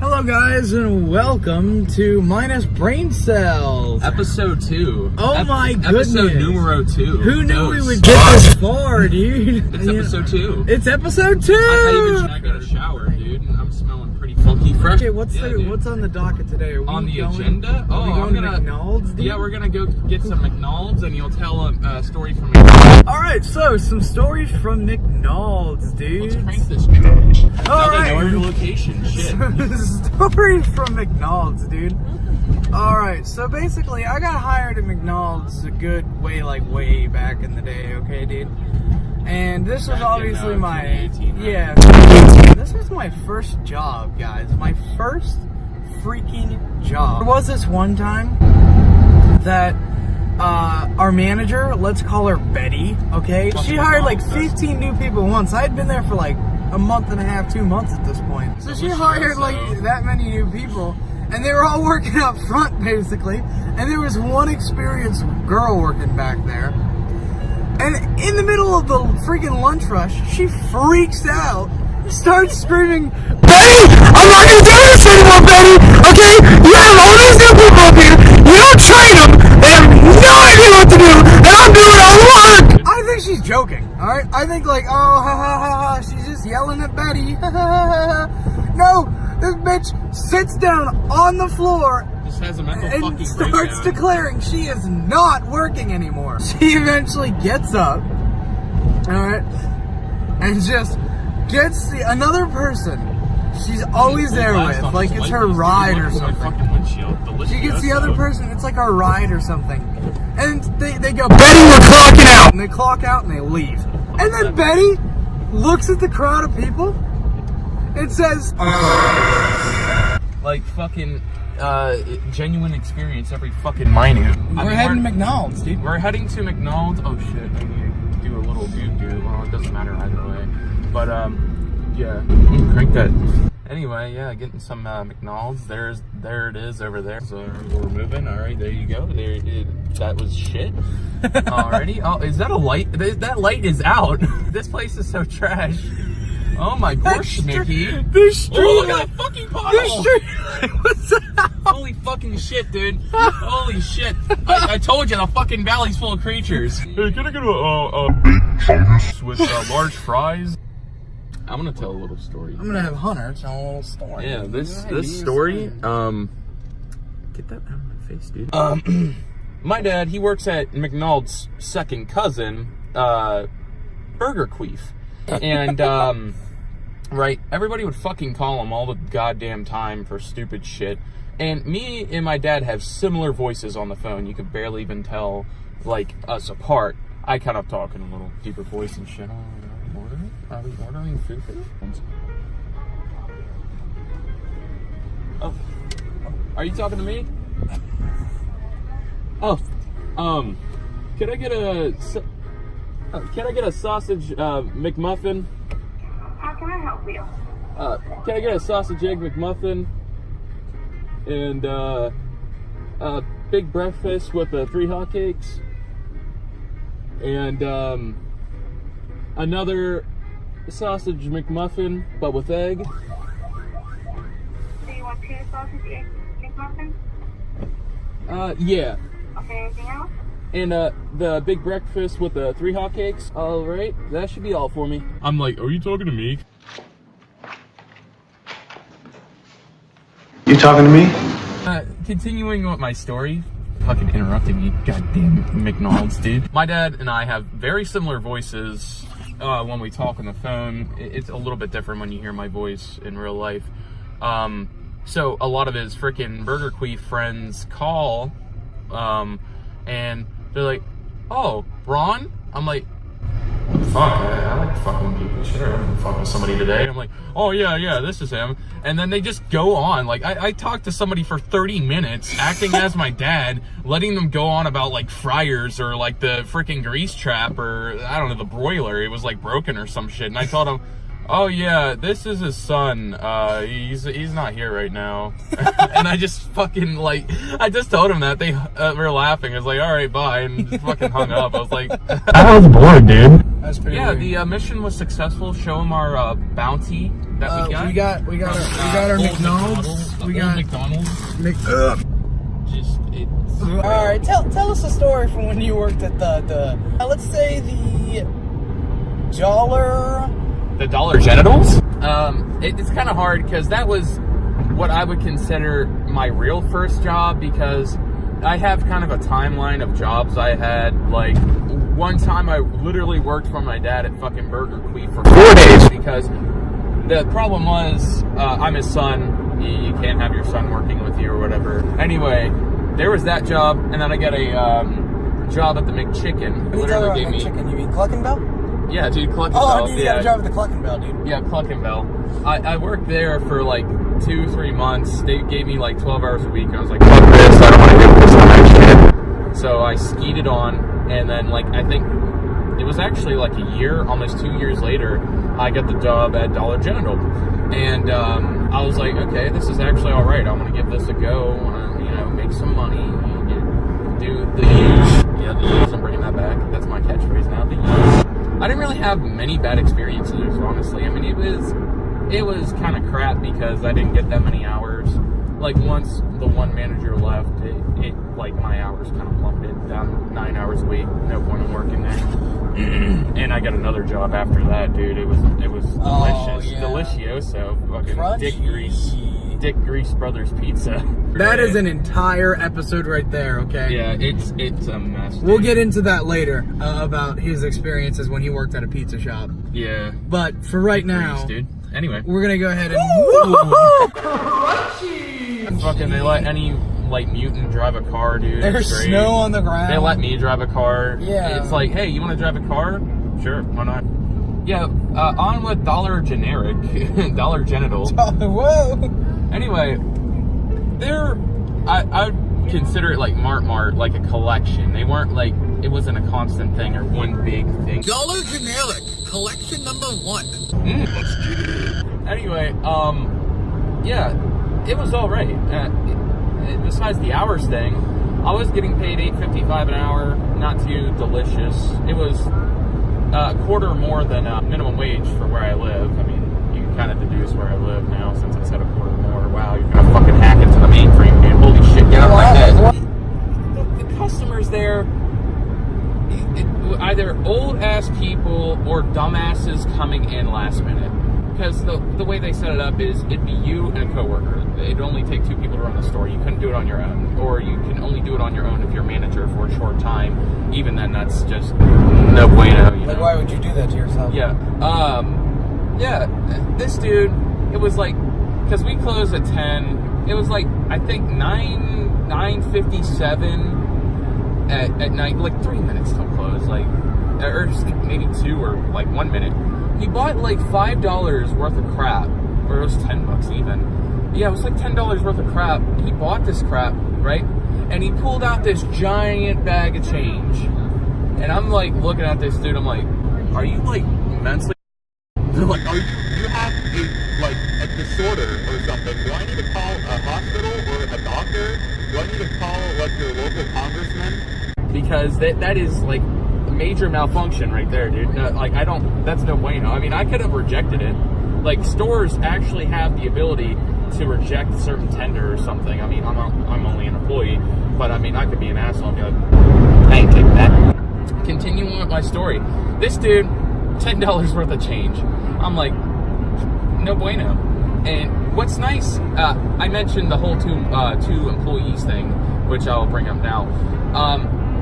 Hello guys and welcome to Minus Brain Cells. Episode 2. Oh my goodness. Episode numero 2. Who knew we would get this far, dude? It's episode 2. It's episode 2! I got a shower, dude, and I'm smelling pretty funky fresh. Okay, what's on the docket today? On the agenda? I'm gonna McNald's, dude? Yeah, we're gonna go get some McNald's and you'll tell a story from McNald's. Alright, so some stories from McNald's, dude. Let's crank this trash. Alright. Now they know your location, shit. Stories from McNald's, dude. Alright, so basically I got hired at McNald's a good way back in the day, okay, dude? And this was obviously my 2018, right? Yeah, this was my first job, guys. My first freaking job. There was this one time that our manager, let's call her Betty, okay? She hired like 15 new people once. I had been there for like a month and a half, 2 months at this point. So she hired like that many new people, and they were all working up front basically. And there was one experienced girl working back there. And in the middle of the freaking lunch rush, she freaks out, starts screaming, "Betty, I'm not gonna do this anymore, Betty, okay? You have all these new people up here, you don't train them, they have no idea what to do, and I'm doing all the work!" I think she's joking, alright? I think like, oh, ha ha ha ha, she's just yelling at Betty, ha ha ha ha. No, this bitch sits down on the floor Has a mental and fucking starts breakdown. declaring she is not working anymore. She eventually gets up, alright, and just gets another person she's always there with, like it's her ride or something. She gets the other person, it's like her ride or something. And they go, "Betty, we're clocking out!" And they clock out and they leave. And then Betty looks at the crowd of people and says, like fucking genuine experience every fucking minute. We're heading to McNald's, dude. We're heading to McNald's. Oh shit, I need to do a little doo-doo. Well, it doesn't matter either way. But yeah, crank that. Anyway, yeah, getting some McNald's. There it is over there. So we're moving. All right, there you go. That was shit. Alrighty. Oh, is that a light? That light is out. This place is so trash. Oh my gosh, Mickey. This street. Oh, look at that fucking pothole. This street. What's that? Holy fucking shit, dude. Holy shit. I told you, the fucking valley's full of creatures. Hey, can I get a big with large fries? I'm gonna tell a little story. I'm gonna have Hunter tell a little story. Yeah, this story, get that out of my face, dude. My dad, he works at McNald's second cousin, Burger Queef. And, right, everybody would fucking call him all the goddamn time for stupid shit. And me and my dad have similar voices on the phone. You could barely even tell, like, us apart. I kind of talk in a little deeper voice and shit. Are we ordering food for this? Oh. Are you talking to me? Oh. Can I get a sausage McMuffin? How can I help you? Can I get a sausage egg McMuffin and a big breakfast with 3 hotcakes and another sausage McMuffin but with egg? So you want 2 sausage egg McMuffins? Yeah. Okay, anything else? And the big breakfast with the 3 hotcakes. All right, that should be all for me. I'm like, are you talking to me? You talking to me? Continuing with my story. Fucking interrupting me, goddamn McNald's, dude. My dad and I have very similar voices when we talk on the phone. It's a little bit different when you hear my voice in real life. So a lot of his freaking Burger Queef friends call, and they're like, "Oh, Ron?" I'm like, "Fuck, I like fucking people. Sure, I'm gonna fuck with somebody today." I'm like, "Oh yeah, this is him." And then they just go on. Like, I talked to somebody for 30 minutes, acting as my dad, letting them go on about, like, fryers or, like, the freaking grease trap or, I don't know, the broiler. It was, like, broken or some shit. And I told him, oh yeah, this is his son. He's not here right now. And I just fucking like, I just told him that. They were laughing. I was like, all right, bye, and just fucking hung up. I was like, I was bored, dude. That's pretty Yeah, weird. the mission was successful. Show him our bounty that we got our Old McNald's. We got McDonald's. Just it's. All right, tell us a story from when you worked at the let's say the dollar genitals. It's kind of hard because that was what I would consider my real first job, because I have kind of a timeline of jobs I had. Like one time I literally worked for my dad at fucking Burger Queen for 4 days because the problem was I'm his son. You can't have your son working with you or whatever. Anyway, there was that job, and then I got a job at the McChicken. Literally gave me. McChicken. You mean Cluck and Bell? Yeah, dude, Cluck and Oh, Bell. dude, you got a job at the Cluck and Bell, dude. Yeah, Cluck and Bell. I worked there for like 2-3 months. They gave me like 12 hours a week, and I was like, fuck this, I don't want to do this kind of shit. So I skeeted on, and then like I think it was actually like a year, almost 2 years later, I got the job at Dollar General. And I was like, okay, this is actually all right. I'm gonna give this a go. I want to, make some money. Do the use. Yeah, the use. I'm bringing that back. That's my catchphrase now. The use. I didn't really have many bad experiences, honestly. I mean, it was kind of crap because I didn't get that many hours. Like once the one manager left, it like my hours kind of plummeted down 9 hours a week. No point in working there. And I got another job after that, dude. It was delicious, delicioso. Fucking Dick Grease Brothers Pizza. That is an entire episode right there. Okay. Yeah, it's a mess. We'll get into that later about his experiences when he worked at a pizza shop. Yeah. But for right now, dude. Anyway, we're gonna go ahead and. Crunchy. Fucking, they let any like mutant drive a car, dude. There's snow on the ground. They let me drive a car. Yeah. It's like, hey, you want to drive a car? Sure, why not? Yeah. On with Dollar Generic, Dollar Genital. Whoa. Anyway, I would consider it like Mart-Mart, like a collection. They weren't like, it wasn't a constant thing or one big thing. Dollar Generic, collection number 1. Let's get it. Anyway, yeah, it was all right. Besides the hours thing, I was getting paid $8.55 an hour. Not too delicious. It was a quarter more than minimum wage for where I live. I mean, you can kind of deduce where I live now since I said a quarter more. Wow, you're gonna fucking hack into the mainframe, dude. Holy shit, get out of my head. The customers there, either old ass people or dumbasses coming in last minute. Because the way they set it up is it'd be you and a coworker. It'd only take 2 people to run the store. You couldn't do it on your own, or you can only do it on your own if you're manager for a short time. Even then, that's just no bueno. Like, why would you do that to yourself? Yeah. Yeah. This dude, it was like, because we closed at 10. It was like I think 9:57 at night. Like 3 minutes till close. Like, or just maybe 2 or like 1 minute. He bought like $5 worth of crap, or it was $10 even. Yeah, it was like $10 worth of crap. He bought this crap, right? And he pulled out this giant bag of change. And I'm like looking at this dude. I'm like, are you like mentally? They're like, oh, you have a disorder or something. Do I need to call a hospital or a doctor? Do I need to call like your local congressman? Because that is like major malfunction right there, dude. No, like that's no bueno. I mean, I could have rejected it. Like, stores actually have the ability to reject certain tender or something. I mean, I'm only an employee, but I mean, I could be an asshole and be like, I ain't taking that. Continuing with my story, this dude, $10 worth of change. I'm like, no bueno. And what's nice, I mentioned the whole two employees thing, which I'll bring up now.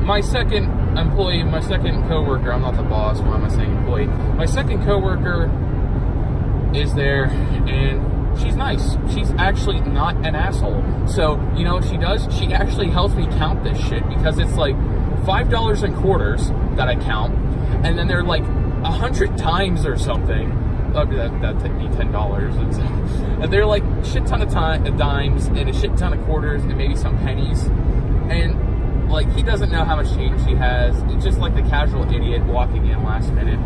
My second employee, my second coworker, I'm not the boss, why am I saying employee? My second coworker is there, and she's nice. She's actually not an asshole. So, you know what she does? She actually helps me count this shit, because it's like $5 in quarters that I count, and then they're like 100 times or something. That'd take me $10. And they're like shit ton of dimes and a shit ton of quarters and maybe some pennies. And like, he doesn't know how much change he has. It's just like the casual idiot walking in last minute.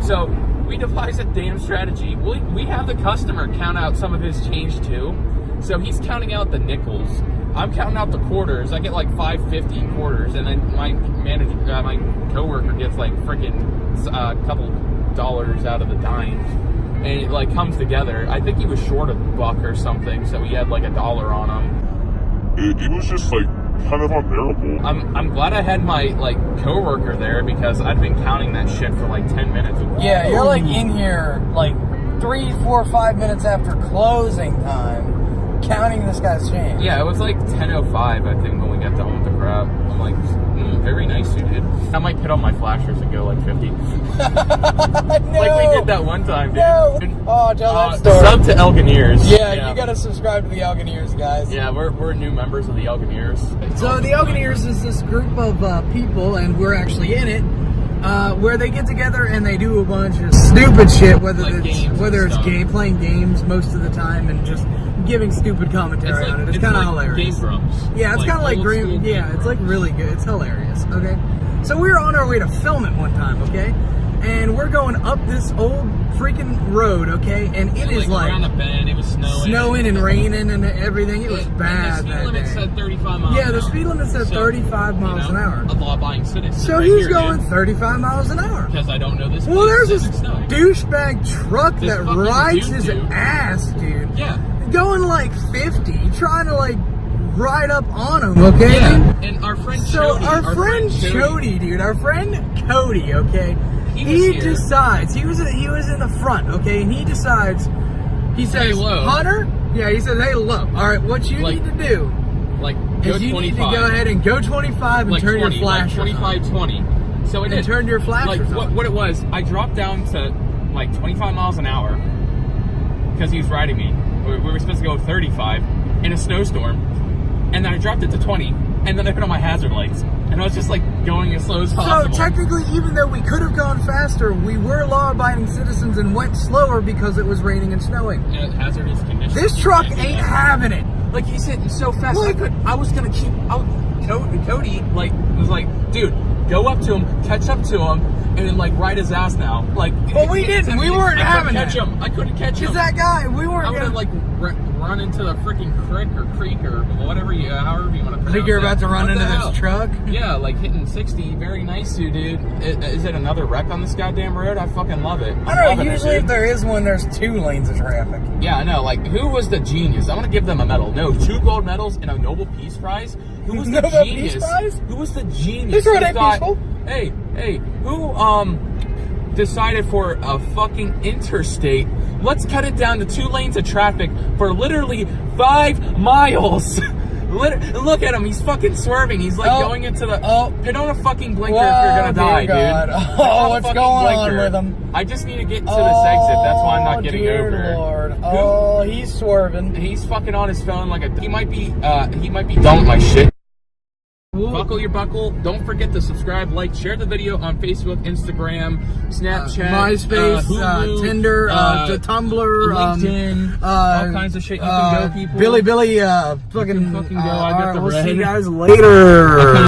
So we devised a damn strategy. We have the customer count out some of his change too. So he's counting out the nickels. I'm counting out the quarters. I get like 5.50 quarters, and then my manager, my coworker gets like freaking couple dollars out of the dimes, and it like comes together. I think he was short a buck or something, so he had like $1 on him. It was just like kind of unbearable. I'm glad I had my like coworker there because I'd been counting that shit for like 10 minutes. Yeah, you're like in here like 3, 4, 5 minutes after closing time, counting this guy's change. Yeah, it was like 10:05, I think, when we got done with the crap. I'm like, very nice, you did. I might put on my flashers and go like 50. No. Like we did that one time, dude. No. Oh, tell that story. Sub to Elgineers. Yeah, you gotta subscribe to the Elgineers, guys. Yeah, we're new members of the Elgineers. So the Elgineers is this group of people, and we're actually in it, where they get together and they do a bunch of stupid shit, whether Like it's playing games most of the time and just giving stupid commentary on it. It's kind of hilarious. Game drums. Yeah, it's kind of like old school game it's drums. like really good. It's hilarious. Okay, so we were on our way to film it one time. Okay, and we're going up this old freaking road. Okay, and it is like around a bend. It was snowing and raining and everything. It was bad. And the speed that limit day. said 35 miles. Yeah, an the hour. speed limit said 35 miles an hour. A law-abiding citizen. So right he's here, going dude. 35 miles an hour. Because I don't know this. Well, there's place, this it's snowing. douchebag truck This that fucking rides dude, his dude. ass, dude. Yeah. Going like 50, trying to like ride up on him, okay? Yeah. And our friend So Chody, our friend Chody, dude, our friend Cody, okay? He decides, he was in the front, okay? And he decides, he says, Hey, low. Hunter? Yeah, he says, hey, low. All right, what you Like, need to do like go is you 25. need to go ahead and go 25 and like turn 20, your flashers like 25, on. 20. So it And turn your flashers like on. what it was, I dropped down to like 25 miles an hour because he was riding me. We were supposed to go 35 in a snowstorm, and then I dropped it to 20, and then I put on my hazard lights, and I was just like going as slow as So possible. technically, even though we could have gone faster, we were law-abiding citizens and went slower because it was raining and snowing. Yeah, hazardous conditions. This truck ain't having it. Like he's hitting so fast. Like- I was gonna keep out. Cody like was like, dude, go up to him, catch up to him, and then like ride his ass now. Like, But we didn't. We weren't having catch that. him. I couldn't catch him. Cause that guy, we weren't I would have gonna. like run into the freaking creek or whatever you, however you want to pronounce it. I think you're about to run What into the this hell? truck. Yeah, like hitting 60, very nice, dude. Is it another wreck on this goddamn road? I fucking love it. I don't know. Usually, if there is one, there's 2 lanes of traffic. Yeah, I know. Like, who was the genius? I want to give them a medal. No, 2 gold medals and a Nobel Peace Prize. Who was the Nobel genius? Peace Prize? Who was the genius? This road who ain't thought, peaceful. Hey, who decided for a fucking interstate? Let's cut it down to 2 lanes of traffic for literally 5 miles. Look at him. He's fucking swerving. He's like going into the. Put on a fucking blinker if you're gonna die, God. dude. Put Oh, on a what's fucking going on blinker. with him? I just need to get to this exit. That's why I'm not getting dear over. Lord. Oh, he's swerving. He's fucking on his phone like a. He might be done with my shit. Buckle your buckle. Don't forget to subscribe, like, share the video on Facebook, Instagram, Snapchat, MySpace, Hulu, Tinder, the Tumblr, LinkedIn, all kinds of shit. You can go, people. Billy, fucking fucking go. I got the we'll see red. you guys later.